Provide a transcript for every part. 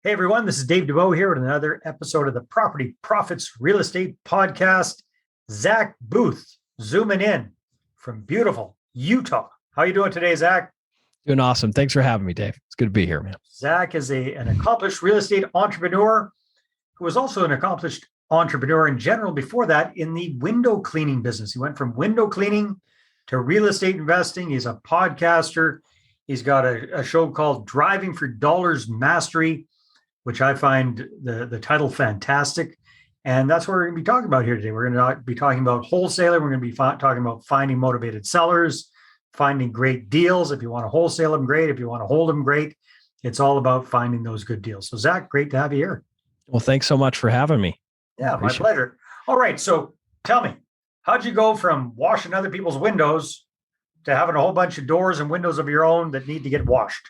Hey everyone, this is Dave Dubeau here with another episode of the Property Profits Real Estate Podcast. Zack Boothe zooming in from beautiful Utah. How you doing today, Zack? Doing awesome. Thanks for having me, Dave. It's good to be here, man. Zack is an accomplished real estate entrepreneur who was also an accomplished entrepreneur in general before that in the window cleaning business. He went from window cleaning to real estate investing. He's a podcaster. He's got a show called Driving for Dollars Mastery, which I find the title fantastic. And that's what we're going to be talking about here today. We're going to be talking about wholesaling. We're going to be talking about finding motivated sellers, finding great deals. If you want to wholesale them, great. If you want to hold them, great. It's all about finding those good deals. So Zack, great to have you here. Well, thanks so much for having me. Yeah, my pleasure. All right. So tell me, how'd you go from washing other people's windows to having a whole bunch of doors and windows of your own that need to get washed?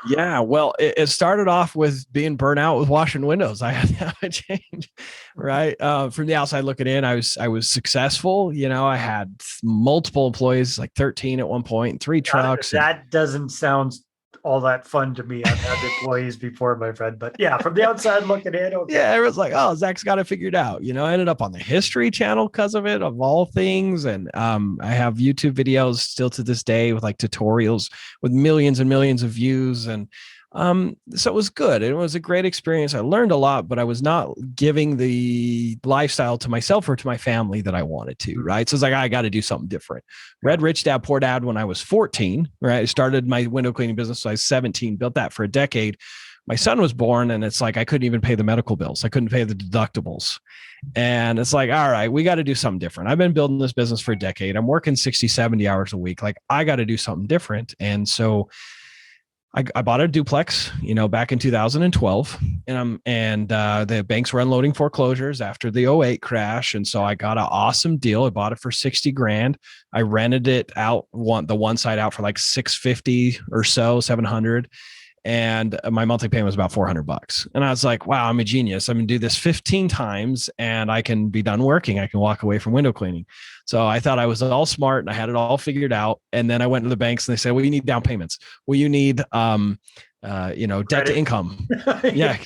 Yeah, well, it started off with being burnt out with washing windows. I had to have a change, right? From the outside looking in, I was successful. You know, I had multiple employees, like 13 at one point, 3 trucks. That doesn't sound all that fun to me. I've had employees before, my friend, but yeah, from the outside looking in, okay. Yeah, everyone's like, "Oh, Zach's got it figured out." You know, I ended up on the History Channel because of it, of all things, and I have YouTube videos still to this day with like tutorials with millions and millions of views, and so it was good. It was a great experience. I learned a lot, but I was not giving the lifestyle to myself or to my family that I wanted to, right? So it's like, I got to do something different. Read Rich Dad Poor Dad when I was 14, right? I started my window cleaning business when I was 17, built that for a decade. My son was born and it's like, I couldn't even pay the medical bills. I couldn't pay the deductibles. And it's like, all right, we got to do something different. I've been building this business for a decade. I'm working 60, 70 hours a week. Like, I got to do something different. And so I bought a duplex, you know, back in 2012, and the banks were unloading foreclosures after the '08 crash. And so I got an awesome deal. I bought it for 60 grand. I rented it out, the one side out for like 650 or so, 700. And my monthly payment was about $400. And I was like, wow, I'm a genius. I'm going to do this 15 times and I can be done working. I can walk away from window cleaning. So I thought I was all smart and I had it all figured out. And then I went to the banks and they said, well, you need down payments. Well, you need, debt to income. Yeah.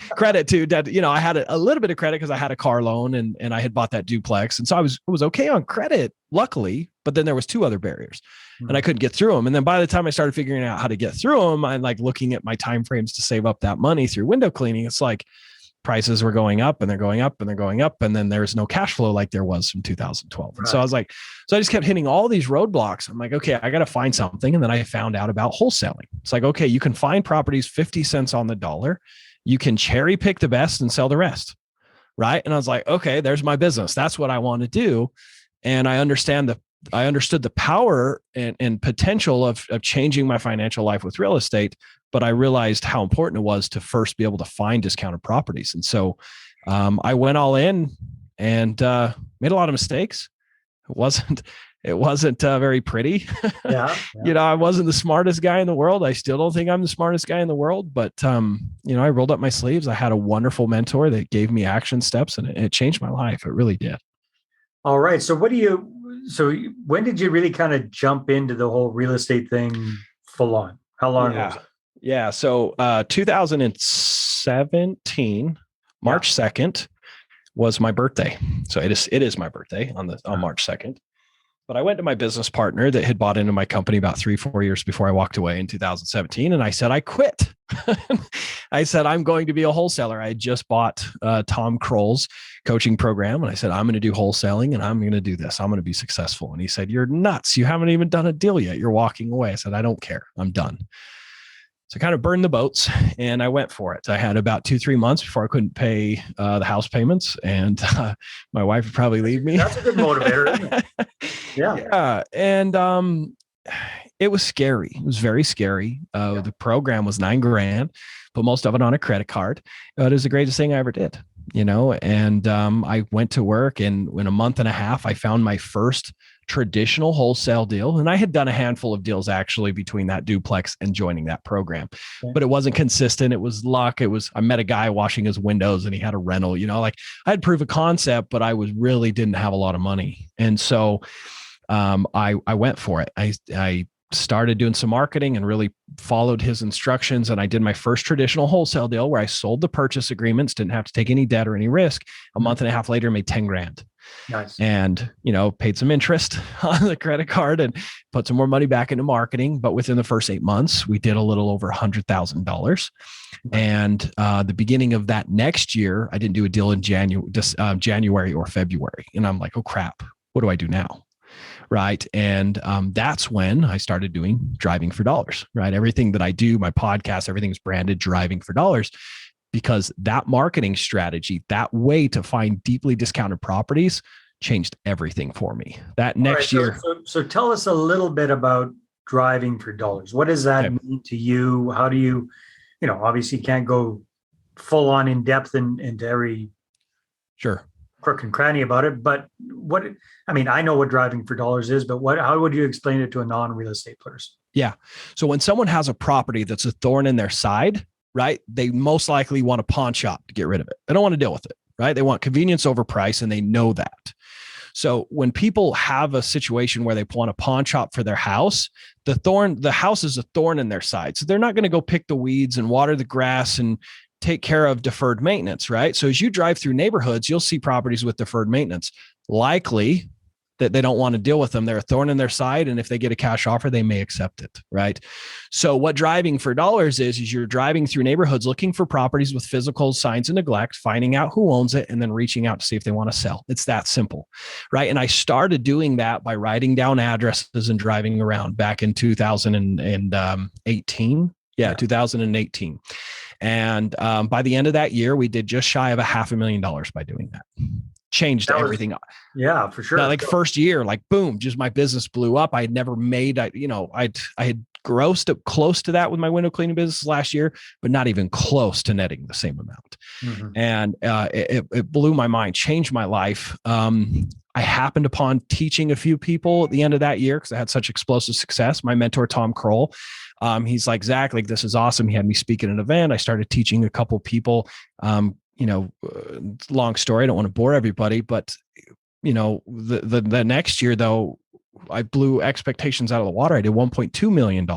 Credit to debt. You know, I had a little bit of credit because I had a car loan and I had bought that duplex. And so I was okay on credit, luckily, but then there was 2 other barriers and I couldn't get through them. And then by the time I started figuring out how to get through them, I'm like looking at my timeframes to save up that money through window cleaning. It's like prices were going up and they're going up and they're going up. And then there's no cash flow like there was from 2012. And so I was like, so I just kept hitting all these roadblocks. I'm like, okay, I got to find something. And then I found out about wholesaling. It's like, okay, you can find properties 50 cents on the dollar. You can cherry pick the best and sell the rest. Right. And I was like, okay, there's my business. That's what I want to do. And I understood the power and potential of changing my financial life with real estate, but I realized how important it was to first be able to find discounted properties. And so I went all in and made a lot of mistakes. It wasn't very pretty. Yeah. You know, I wasn't the smartest guy in the world. I still don't think I'm the smartest guy in the world, but you know, I rolled up my sleeves. I had a wonderful mentor that gave me action steps and it changed my life. It really did. All right. So when did you really kind of jump into the whole real estate thing full on? How long was it? Yeah. So 2017, March 2nd was my birthday. So it is my birthday on March 2nd. But I went to my business partner that had bought into my company about 3-4 years before I walked away in 2017. And I said, I quit. I said, I'm going to be a wholesaler. I had just bought Tom Kroll's coaching program. And I said, I'm going to do wholesaling and I'm going to do this. I'm going to be successful. And he said, you're nuts. You haven't even done a deal yet. You're walking away. I said, I don't care. I'm done. So I kind of burned the boats and I went for it. I had about 2-3 months before I couldn't pay the house payments and my wife would probably leave me. That's a good motivator, isn't it? Yeah. And it was scary. It was very scary. The program was $9 grand, put most of it on a credit card. It was the greatest thing I ever did, you know? And I went to work and in a month and a half, I found my first traditional wholesale deal. And I had done a handful of deals actually between that duplex and joining that program, but it wasn't consistent. It was luck. I met a guy washing his windows and he had a rental, you know, like I had proof of concept, but I really didn't have a lot of money. And so I went for it. I started doing some marketing and really followed his instructions. And I did my first traditional wholesale deal where I sold the purchase agreements, didn't have to take any debt or any risk. A month and a half later, made 10 grand. Nice. And, paid some interest on the credit card and put some more money back into marketing. But within the first 8 months, we did a little over $100,000. And the beginning of that next year, I didn't do a deal in January or February. And I'm like, oh crap, what do I do now? Right. And that's when I started doing Driving for Dollars, right? Everything that I do, my podcast, everything's branded Driving for Dollars, because that marketing strategy, that way to find deeply discounted properties changed everything for me. That next year. So tell us a little bit about Driving for Dollars. What does that mean to you? How do you, obviously you can't go full on in depth into every crook and cranny about it, but I know what Driving for Dollars is, but how would you explain it to a non-real estate person? Yeah. So when someone has a property that's a thorn in their side, right, they most likely want a pawn shop to get rid of it. They don't want to deal with it, right? They want convenience over price, and they know that. So when people have a situation where they want a pawn shop for their house, the house is a thorn in their side. So they're not going to go pick the weeds and water the grass and take care of deferred maintenance, right? So as you drive through neighborhoods, you'll see properties with deferred maintenance. Likely that they don't want to deal with them. They're a thorn in their side. And if they get a cash offer, they may accept it, right? So what Driving for Dollars is you're driving through neighborhoods looking for properties with physical signs of neglect, finding out who owns it, and then reaching out to see if they want to sell. It's that simple, right? And I started doing that by writing down addresses and driving around back in 2018. Yeah, 2018. And by the end of that year, we did just shy of $500,000 by doing that. Changed everything. Yeah, for sure. Like first year, like boom, just my business blew up. I had never made, I had grossed up close to that with my window cleaning business last year, but not even close to netting the same amount. Mm-hmm. And it blew my mind, changed my life. I happened upon teaching a few people at the end of that year because I had such explosive success. My mentor, Tom Kroll, he's like, Zach, like, this is awesome. He had me speak at an event. I started teaching a couple people. Long story. I don't want to bore everybody, but the next year though, I blew expectations out of the water. I did $1.2 million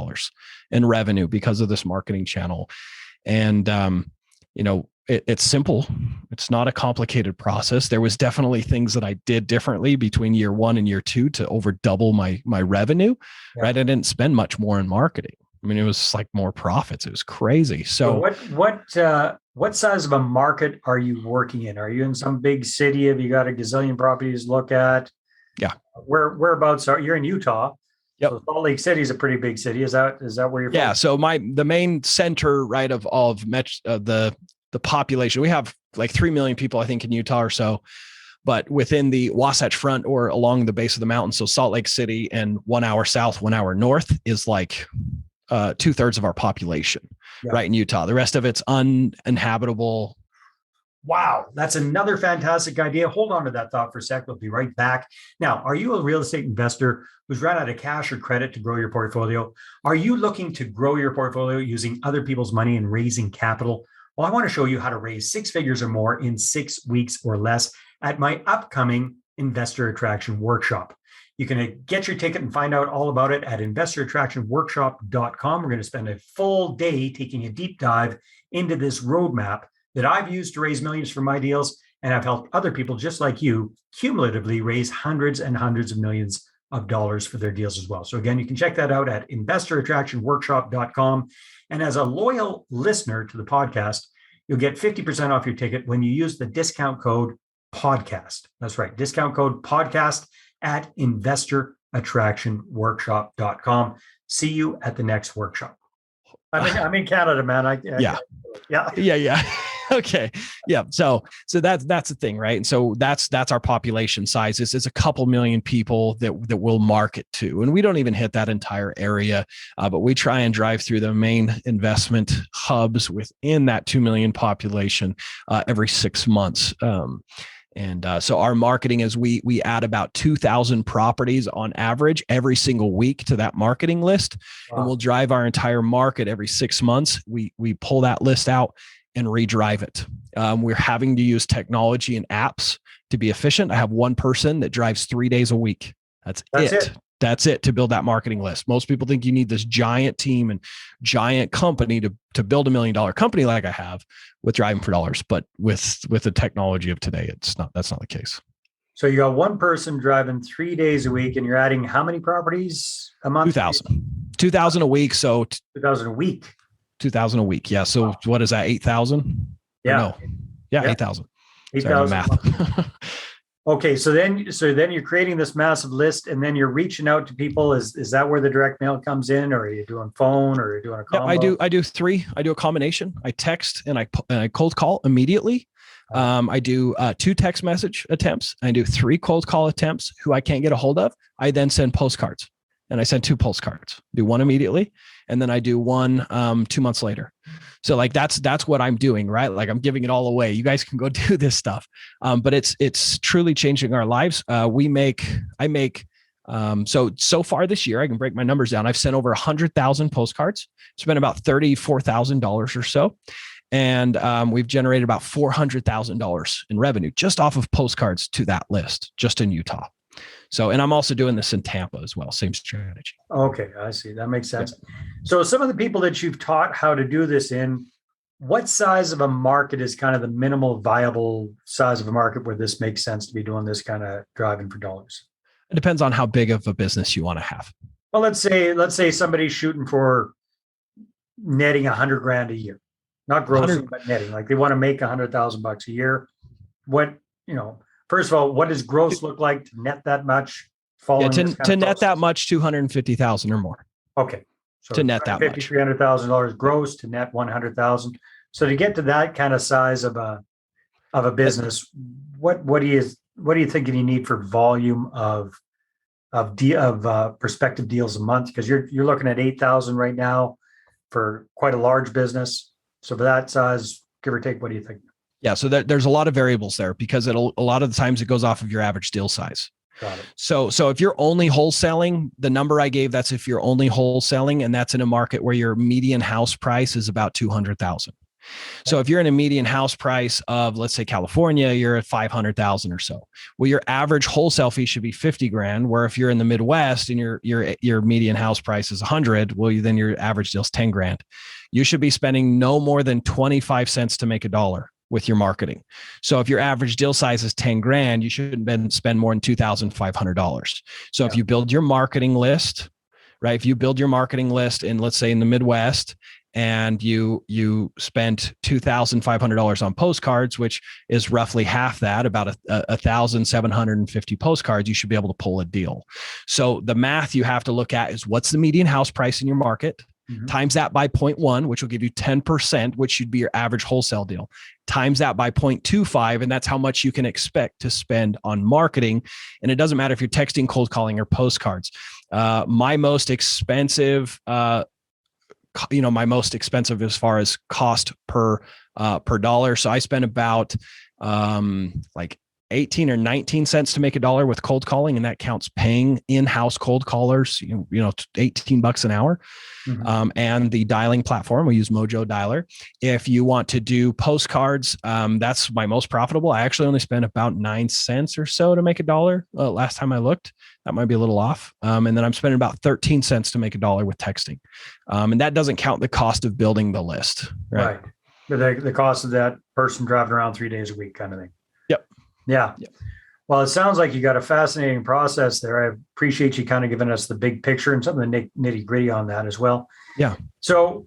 in revenue because of this marketing channel. And, it's simple. It's not a complicated process. There was definitely things that I did differently between year 1 and year 2 to over double my revenue, right? I didn't spend much more in marketing. I mean, it was like more profits. It was crazy. So what size of a market are you working in? Are you in some big city? Have you got a gazillion properties to look at? Yeah. Whereabouts you're in Utah? Yep. So Salt Lake City is a pretty big city. Is that where you're from? Yeah. So the main center, right, of the population, we have like 3 million people, I think, in Utah or so, but within the Wasatch Front or along the base of the mountain. So Salt Lake City and 1 hour south, 1 hour north is like 2/3 of our population, right, in Utah. The rest of it's uninhabitable. Wow, that's another fantastic idea. Hold on to that thought for a sec. We'll be right back. Now, are you a real estate investor who's run out of cash or credit to grow your portfolio? Are you looking to grow your portfolio using other people's money and raising capital? Well, I want to show you how to raise 6 figures or more in 6 weeks or less at my upcoming Investor Attraction Workshop. You can get your ticket and find out all about it at investorattractionworkshop.com. We're going to spend a full day taking a deep dive into this roadmap that I've used to raise millions for my deals, and I've helped other people just like you cumulatively raise hundreds and hundreds of millions of dollars for their deals as well. So again, you can check that out at investorattractionworkshop.com. And as a loyal listener to the podcast, you'll get 50% off your ticket when you use the discount code podcast. That's right, discount code podcast at investorattractionworkshop.com. See you at the next workshop. I'm in Canada, man. Yeah. Okay. Yeah. So that's the thing, right? And so that's our population size. It's a couple million people that we'll market to, and we don't even hit that entire area, but we try and drive through the main investment hubs within that 2 million population every 6 months. So our marketing is we add about 2,000 properties on average every single week to that marketing list. Wow. And we'll drive our entire market every 6 months. We pull that list out and redrive it. We're having to use technology and apps to be efficient. I have one person that drives 3 days a week. That's it. That's it to build that marketing list. Most people think you need this giant team and giant company to build $1 million company like I have with Driving for Dollars. But with the technology of today, that's not the case. So you got one person driving 3 days a week, and you're adding how many properties a month? 2,000 a week. So 2,000 a week. 2,000 a week. Yeah. So wow. What is that? 8,000? Yeah. No. Yeah. 8,000. 8,000 math. Okay. So then you're creating this massive list, and then you're reaching out to people. Is that where the direct mail comes in, or are you doing phone, or are you doing a combo? Yeah, I do three. I do a combination. I text and I cold call immediately. I do 2 text message attempts. I do 3 cold call attempts who I can't get a hold of. I then send postcards, and I send 2 postcards. Do one immediately, and then I do one 2 months later. So like that's what I'm doing, right? Like I'm giving it all away. You guys can go do this stuff, but it's truly changing our lives. I make so far this year, I can break my numbers down. I've sent over 100,000 postcards, spent about $34,000 or so. And we've generated about $400,000 in revenue just off of postcards to that list, just in Utah. So, and I'm also doing this in Tampa as well. Same strategy. Okay, I see. That makes sense. Yeah. So some of the people that you've taught how to do this in, what size of a market is kind of the minimal viable size of a market where this makes sense to be doing this kind of driving for dollars? It depends on how big of a business you want to have. Well, let's say somebody's shooting for netting $100,000 a year. Not grossing, but netting. Like they want to make $100,000 a year. First of all, what does gross look like to net that much? To net that much, 250,000 or more. Okay, so to net that much, $300,000 gross to net 100,000. So to get to that kind of size of a business, what do you think you need for volume of prospective deals a month? Because you're looking at 8,000 right now for quite a large business. So for that size, give or take, what do you think? Yeah, so there's a lot of variables there because a lot of the times it goes off of your average deal size. Got it. So if you're only wholesaling, the number I gave, that's if you're only wholesaling, and that's in a market where your median house price is about 200,000. So if you're in a median house price of, let's say California, you're at 500,000 or so. Well, your average wholesale fee should be 50 grand. Where if you're in the Midwest and your median house price is 100, well, then your average deal is 10 grand. You should be spending no more than 25 cents to make a dollar with your marketing. So if your average deal size is 10 grand, you shouldn't spend more than $2,500. So if you build your marketing list, right? If you build your marketing list in, let's say in the Midwest, and you spent $2,500 on postcards, which is roughly half that, about 1,750 postcards, you should be able to pull a deal. So the math you have to look at is what's the median house price in your market, times that by 0.1, which will give you 10%, which should be your average wholesale deal, times that by 0.25, and that's how much you can expect to spend on marketing. And it doesn't matter if you're texting, cold calling, or postcards. My most expensive as far as cost per dollar. So I spend about like 18 or 19 cents to make a dollar with cold calling. And that counts paying in-house cold callers, $18 an hour. And the dialing platform, we use Mojo Dialer. If you want to do postcards, that's my most profitable. I actually only spent about 9 cents or so to make a dollar. Last time I looked, that might be a little off. And then I'm spending about 13 cents to make a dollar with texting. And that doesn't count the cost of building the list. Right. But the cost of that person driving around 3 days a week kind of thing. Yep. Yeah. Yep. Well, it sounds like you got a fascinating process there. I appreciate you kind of giving us the big picture and some of the nitty gritty on that as well. Yeah. So,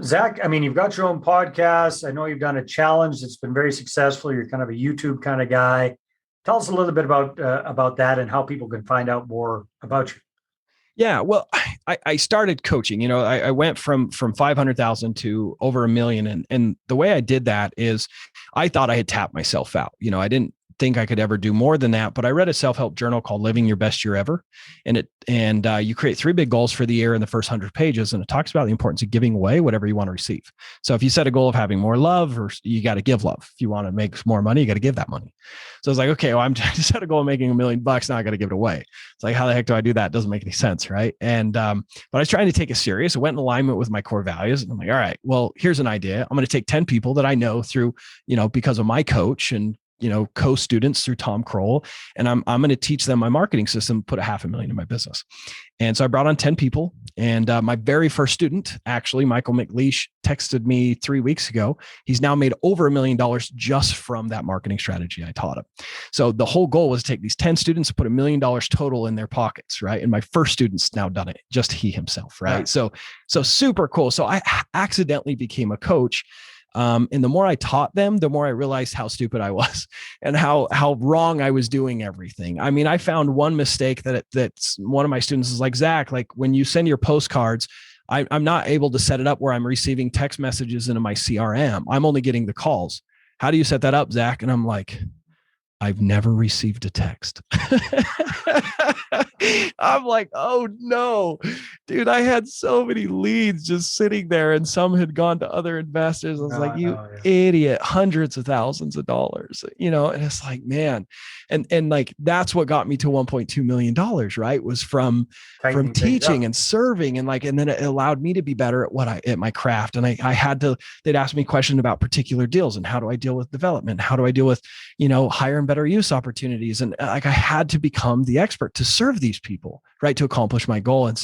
Zach, I mean, you've got your own podcast. I know you've done a challenge that's been very successful. You're kind of a YouTube kind of guy. Tell us a little bit about that and how people can find out more about you. Yeah, well, I started coaching. I went from 500,000 to over $1 million, and the way I did that is I thought I had tapped myself out. I didn't think I could ever do more than that, but I read a self-help journal called Living Your Best Year Ever. And you create 3 big goals for the year in the first 100 pages. And it talks about the importance of giving away whatever you want to receive. So if you set a goal of having more love, or you got to give love. If you want to make more money, you got to give that money. So I was like, okay, well, I'm trying to set a goal of making $1 million. Now I got to give it away. It's like, how the heck do I do that? It doesn't make any sense. Right. And, but I was trying to take it serious. It went in alignment with my core values. And I'm like, all right, well, here's an idea. I'm going to take 10 people that I know through, because of my coach and co-students through Tom Kroll, and I'm going to teach them my marketing system, put $500,000 in my business. And so I brought on 10 people, and my very first student, actually, Michael McLeish, texted me 3 weeks ago. He's now made over $1 million just from that marketing strategy I taught him. So the whole goal was to take these 10 students and put $1 million total in their pockets, right? And my first student's now done it, just he himself, right? Yeah. So super cool. So I accidentally became a coach. And the more I taught them, the more I realized how stupid I was and how wrong I was doing everything. I mean, I found one mistake that's one of my students is like, Zach, like when you send your postcards, I'm not able to set it up where I'm receiving text messages into my CRM. I'm only getting the calls. How do you set that up, Zach? And I'm like, I've never received a text. I'm like, oh no, dude, I had so many leads just sitting there and some had gone to other investors. I was like, you idiot, hundreds of thousands of dollars, and it's like, man. And like, that's what got me to $1.2 million, right? Was from teaching and serving and then it allowed me to be better at my craft. And they'd ask me questions about particular deals and how do I deal with development? How do I deal with, higher and better use opportunities? And like, I had to become the expert to serve these people, right? To accomplish my goal. And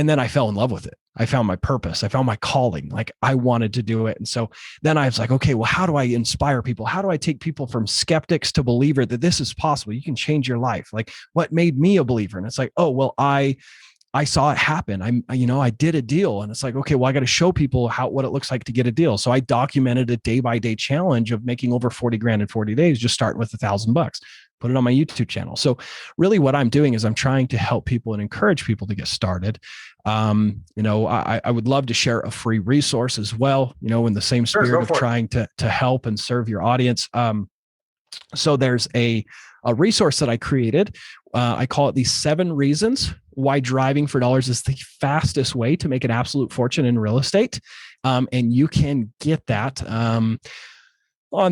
then I fell in love with it. I found my purpose. I found my calling. Like I wanted to do it. And so then I was like, okay, well, how do I inspire people? How do I take people from skeptics to believer that this is possible? You can change your life. Like what made me a believer? And it's like, oh, well, I saw it happen. I did a deal, and it's like, okay, well, I got to show people what it looks like to get a deal. So I documented a day-by-day challenge of making over 40 grand in 40 days, just starting with $1,000, put it on my YouTube channel. So really what I'm doing is I'm trying to help people and encourage people to get started. I would love to share a free resource as well, in the same spirit of trying to help and serve your audience. So there's a resource that I created. I call it the 7 reasons why driving for dollars is the fastest way to make an absolute fortune in real estate. And you can get that on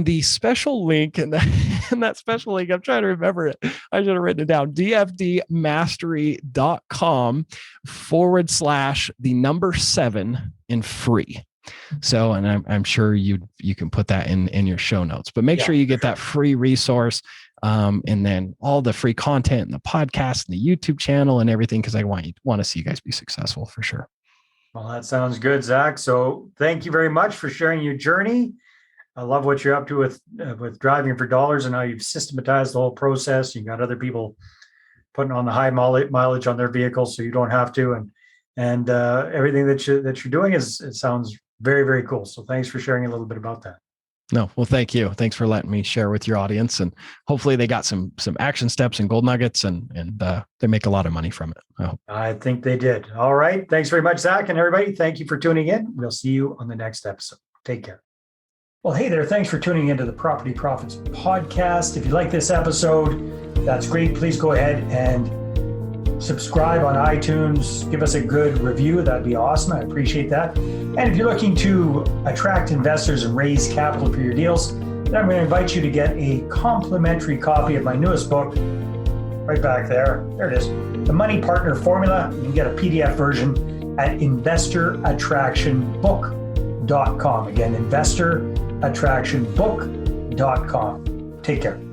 the special link. And that special link, I'm trying to remember it. I should have written it down. dfdmastery.com/7 in free. So, and I'm sure you can put that in your show notes, but make sure you get that free resource. And then all the free content and the podcast and the YouTube channel and everything, because I want to see you guys be successful for sure. Well, that sounds good, Zach. So thank you very much for sharing your journey. I love what you're up to with driving for dollars and how you've systematized the whole process. You got other people putting on the high mileage on their vehicles, so you don't have to. And everything that you're doing it sounds very, very cool. So thanks for sharing a little bit about that. No, well, thank you. Thanks for letting me share with your audience, and hopefully they got some action steps and gold nuggets, and they make a lot of money from it. I think they did. All right. Thanks very much, Zach, and everybody. Thank you for tuning in. We'll see you on the next episode. Take care. Well, hey there. Thanks for tuning into the Property Profits Podcast. If you like this episode, that's great. Please go ahead and subscribe on iTunes. Give us a good review. That'd be awesome. I appreciate that. And if you're looking to attract investors and raise capital for your deals, then I'm going to invite you to get a complimentary copy of my newest book, right back there. There it is. The Money Partner Formula. You can get a PDF version at investorattractionbook.com. Again, investorattractionbook.com. Take care.